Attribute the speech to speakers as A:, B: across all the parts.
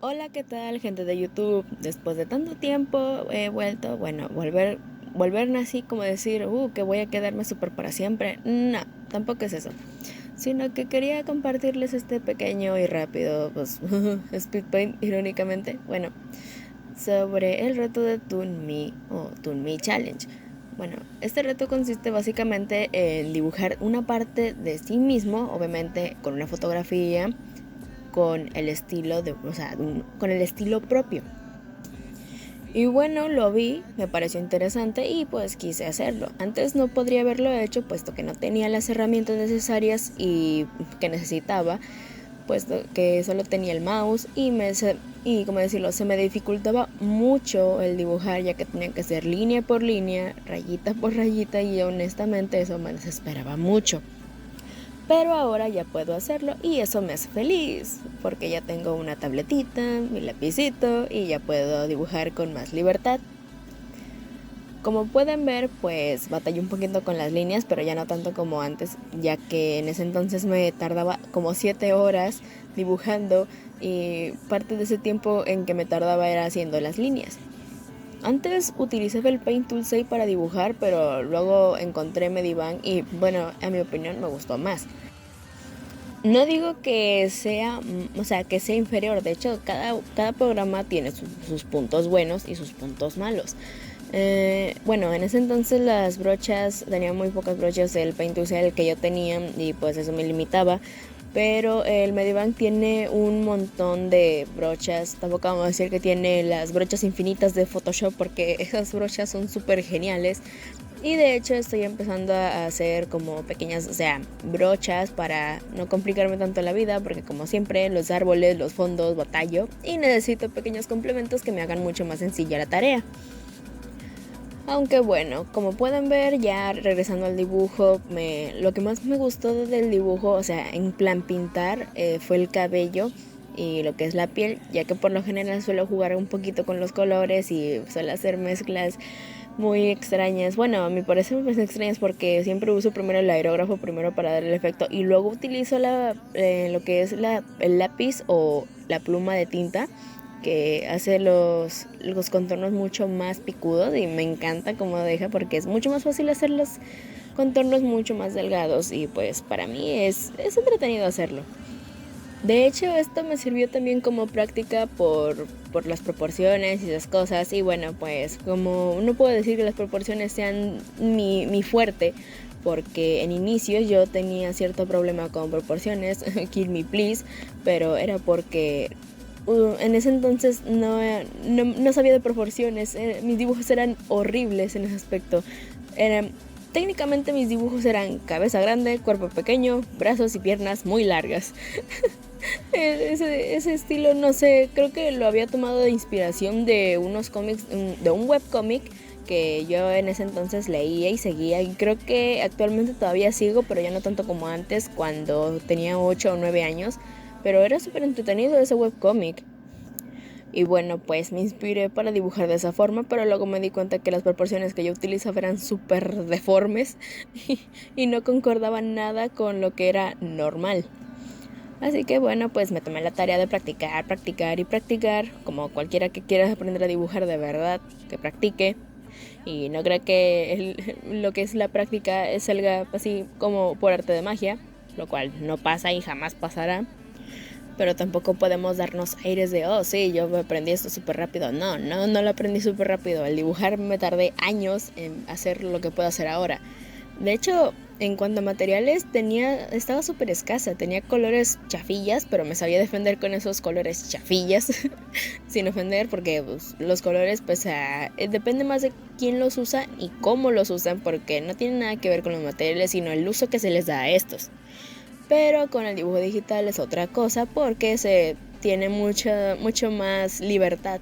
A: Hola, ¿qué tal, gente de YouTube? Después de tanto tiempo he vuelto, volver así como decir, que voy a quedarme súper para siempre. No, tampoco es eso. Sino que quería compartirles este pequeño y rápido, pues, speed paint, irónicamente, bueno, sobre el reto de Toon Me o Toon Me Challenge. Bueno, este reto consiste básicamente en dibujar una parte de sí mismo, obviamente con una fotografía, con el estilo con el estilo propio. Y bueno, lo vi, me pareció interesante y pues quise hacerlo. Antes no podría haberlo hecho puesto que no tenía las herramientas necesarias y que necesitaba, puesto que solo tenía el mouse y como decirlo, se me dificultaba mucho el dibujar ya que tenía que hacer línea por línea, rayita por rayita y honestamente eso me desesperaba mucho. Pero ahora ya puedo hacerlo y eso me hace feliz, porque ya tengo una tabletita, mi lapicito y ya puedo dibujar con más libertad. Como pueden ver, pues batallé un poquito con las líneas, pero ya no tanto como antes, ya que en ese entonces me tardaba como 7 horas dibujando y parte de ese tiempo en que me tardaba era haciendo las líneas. Antes utilicé el Paint Tool 6 para dibujar, pero luego encontré Medivan y bueno, a mi opinión me gustó más. No digo que sea, que sea inferior. De hecho, cada programa tiene sus puntos buenos y sus puntos malos. Bueno, en ese entonces las brochas, tenía muy pocas brochas del Paint Tool que yo tenía y pues eso me limitaba. Pero el Medibank tiene un montón de brochas. Tampoco vamos a decir que tiene las brochas infinitas de Photoshop porque esas brochas son súper geniales. Y de hecho estoy empezando a hacer como pequeñas, brochas para no complicarme tanto la vida, porque como siempre los árboles, los fondos, batallo y necesito pequeños complementos que me hagan mucho más sencilla la tarea. Aunque bueno, como pueden ver, ya regresando al dibujo, lo que más me gustó del dibujo, en plan pintar, fue el cabello y lo que es la piel, ya que por lo general suelo jugar un poquito con los colores y suelo hacer mezclas muy extrañas. Bueno, a mi parecer me parecen extrañas porque siempre uso primero el aerógrafo primero para dar el efecto y luego utilizo lo que es el lápiz o la pluma de tinta que hace los contornos mucho más picudos y me encanta cómo deja porque es mucho más fácil hacer los contornos mucho más delgados y pues para mí es entretenido hacerlo. De hecho, esto me sirvió también como práctica por las proporciones y esas cosas. Y bueno, pues como no puedo decir que las proporciones sean mi fuerte, porque en inicios yo tenía cierto problema con proporciones, kill me please, pero era porque en ese entonces no sabía de proporciones. Mis dibujos eran horribles en ese aspecto. Técnicamente mis dibujos eran cabeza grande, cuerpo pequeño, brazos y piernas muy largas. Ese estilo, no sé, creo que lo había tomado de inspiración de unos cómics, de un webcómic que yo en ese entonces leía y seguía. Y creo que actualmente todavía sigo, pero ya no tanto como antes, cuando tenía 8 o 9 años. Pero era súper entretenido ese webcómic. Y bueno, pues me inspiré para dibujar de esa forma, pero luego me di cuenta que las proporciones que yo utilizaba eran súper deformes y no concordaban nada con lo que era normal. Así que bueno, pues me tomé la tarea de practicar, practicar y practicar, como cualquiera que quiera aprender a dibujar de verdad, que practique. Y no creo que lo que es la práctica salga así como por arte de magia, lo cual no pasa y jamás pasará. Pero tampoco podemos darnos aires de, oh, sí, yo aprendí esto súper rápido. No lo aprendí súper rápido. Al dibujar me tardé años en hacer lo que puedo hacer ahora. De hecho, en cuanto a materiales, estaba súper escasa. Tenía colores chafillas, pero me sabía defender con esos colores chafillas. Sin ofender, porque pues, los colores, pues, depende más de quién los usa y cómo los usan, porque no tiene nada que ver con los materiales, sino el uso que se les da a estos. Pero con el dibujo digital es otra cosa porque se tiene mucho más libertad.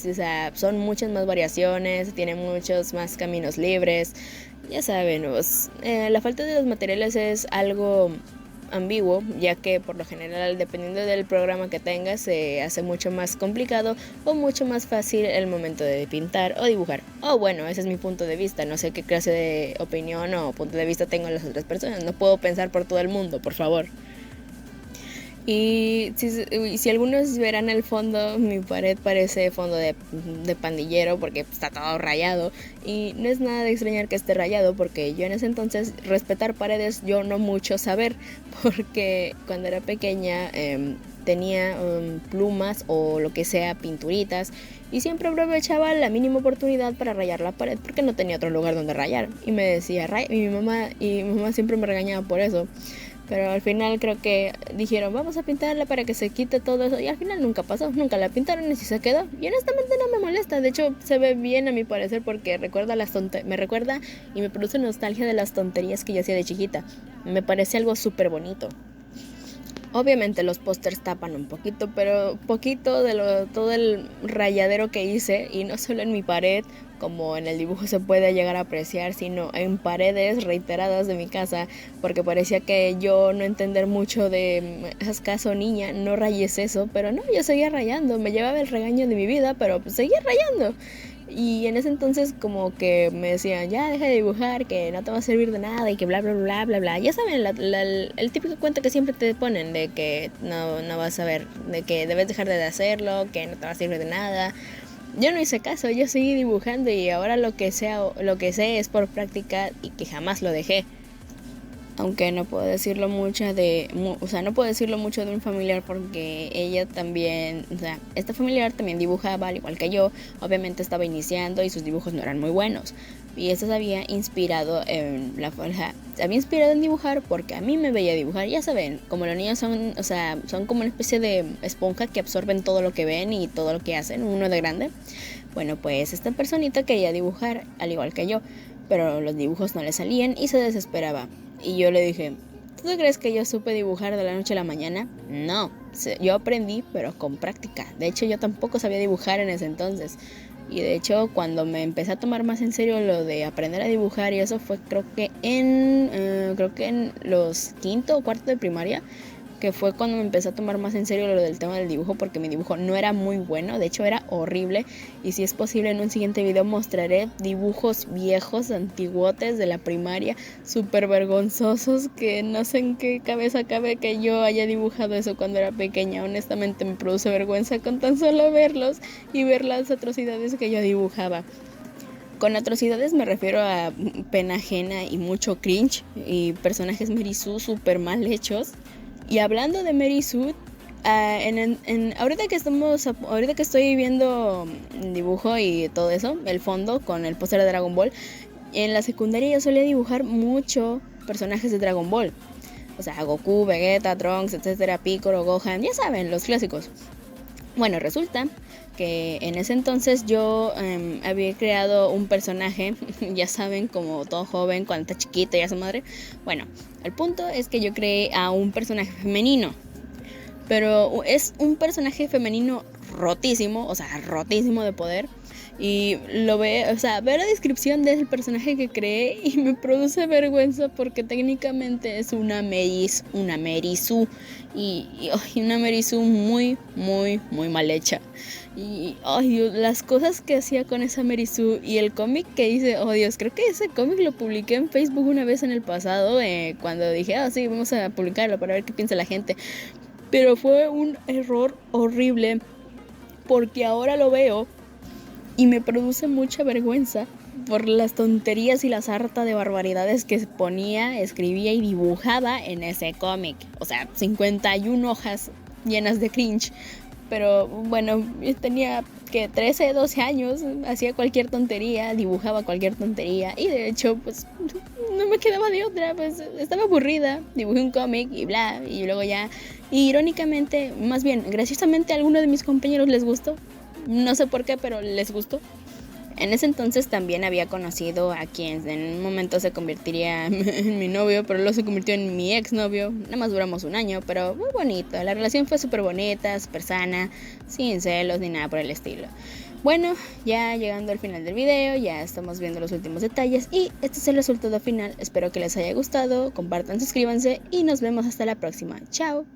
A: O sea, son muchas más variaciones, tiene muchos más caminos libres. Ya saben, pues, la falta de los materiales es algo ambiguo, ya que por lo general, dependiendo del programa que tengas, se hace mucho más complicado o mucho más fácil el momento de pintar o dibujar. O bueno, ese es mi punto de vista, no sé qué clase de opinión o punto de vista tengo las otras personas, no puedo pensar por todo el mundo, por favor. Y si algunos verán el fondo, mi pared parece fondo de pandillero porque está todo rayado. Y no es nada de extrañar que esté rayado porque yo en ese entonces respetar paredes yo no mucho saber. Porque cuando era pequeña tenía plumas o lo que sea, pinturitas. Y siempre aprovechaba la mínima oportunidad para rayar la pared porque no tenía otro lugar donde rayar. Y me decía, y mi mamá siempre me regañaba por eso. Pero al final creo que dijeron, vamos a pintarla para que se quite todo eso. Y al final nunca pasó, nunca la pintaron y sí se quedó. Y honestamente no me molesta. De hecho, se ve bien a mi parecer porque me recuerda y me produce nostalgia de las tonterías que yo hacía de chiquita. Me parece algo súper bonito. Obviamente los pósters tapan un poquito, pero poquito de todo el rayadero que hice, y no solo en mi pared, como en el dibujo se puede llegar a apreciar, sino en paredes reiteradas de mi casa, porque parecía que yo no entender mucho de haz caso niña, no rayes eso, pero no, yo seguía rayando, me llevaba el regaño de mi vida, pero pues seguía rayando. Y en ese entonces como que me decían, ya deja de dibujar, que no te va a servir de nada y que bla, bla, bla, bla, bla. Ya saben, el típico cuento que siempre te ponen de que no vas a ver, de que debes dejar de hacerlo, que no te va a servir de nada. Yo no hice caso, yo seguí dibujando y ahora lo que sé es por práctica y que jamás lo dejé. Aunque no puedo decirlo mucho no puedo decirlo mucho de un familiar porque ella también, esta familiar también dibujaba al igual que yo, obviamente estaba iniciando y sus dibujos no eran muy buenos. Y eso se había inspirado en dibujar porque a mí me veía dibujar, ya saben, como los niños son como una especie de esponja que absorben todo lo que ven y todo lo que hacen, uno de grande. Bueno, pues esta personita quería dibujar al igual que yo, pero los dibujos no le salían y se desesperaba. Y yo le dije, ¿tú crees que yo supe dibujar de la noche a la mañana? No, yo aprendí, pero con práctica. De hecho, yo tampoco sabía dibujar en ese entonces. Y de hecho, cuando me empecé a tomar más en serio lo de aprender a dibujar, y eso fue creo que en los quinto o cuarto de primaria, que fue cuando me empecé a tomar más en serio lo del tema del dibujo, porque mi dibujo no era muy bueno, de hecho era horrible. Y si es posible en un siguiente video mostraré dibujos viejos, antiguotes de la primaria, súper vergonzosos, que no sé en qué cabeza cabe que yo haya dibujado eso cuando era pequeña. Honestamente me produce vergüenza con tan solo verlos y ver las atrocidades que yo dibujaba. Con atrocidades me refiero a pena ajena y mucho cringe y personajes Merisu súper mal hechos. Y hablando de Mary Sue, ahorita que estoy viendo dibujo y todo eso, el fondo con el póster de Dragon Ball, en la secundaria yo solía dibujar mucho personajes de Dragon Ball. O sea, Goku, Vegeta, Trunks, etcétera, Piccolo, Gohan, ya saben, los clásicos. Bueno, resulta que en ese entonces yo había creado un personaje, ya saben, como todo joven, cuando está chiquito y a su madre. Bueno, el punto es que yo creé a un personaje femenino, pero es un personaje femenino rotísimo, o sea, rotísimo de poder. Y veo la descripción del personaje que creé y me produce vergüenza porque técnicamente es una Merisu y una Merisu muy, muy, muy mal hecha. Y las cosas que hacía con esa Merisu y el cómic que hice, Dios, creo que ese cómic lo publiqué en Facebook una vez en el pasado, cuando dije, sí, vamos a publicarlo para ver qué piensa la gente. Pero fue un error horrible porque ahora lo veo y me produce mucha vergüenza por las tonterías y la sarta de barbaridades que ponía, escribía y dibujaba en ese cómic. O sea, 51 hojas llenas de cringe. Pero bueno, yo tenía 13, 12 años, hacía cualquier tontería, dibujaba cualquier tontería. Y de hecho, pues no me quedaba de otra, pues estaba aburrida. Dibujé un cómic y bla, y luego ya. Y irónicamente, más bien, graciosamente a alguno de mis compañeros les gustó. No sé por qué, pero les gustó. En ese entonces también había conocido a quien en un momento se convertiría en mi novio, pero luego se convirtió en mi exnovio. Nada más duramos un año, pero muy bonito. La relación fue súper bonita, súper sana, sin celos ni nada por el estilo. Bueno, ya llegando al final del video, ya estamos viendo los últimos detalles y este es el resultado final. Espero que les haya gustado, compartan, suscríbanse y nos vemos hasta la próxima. Chao.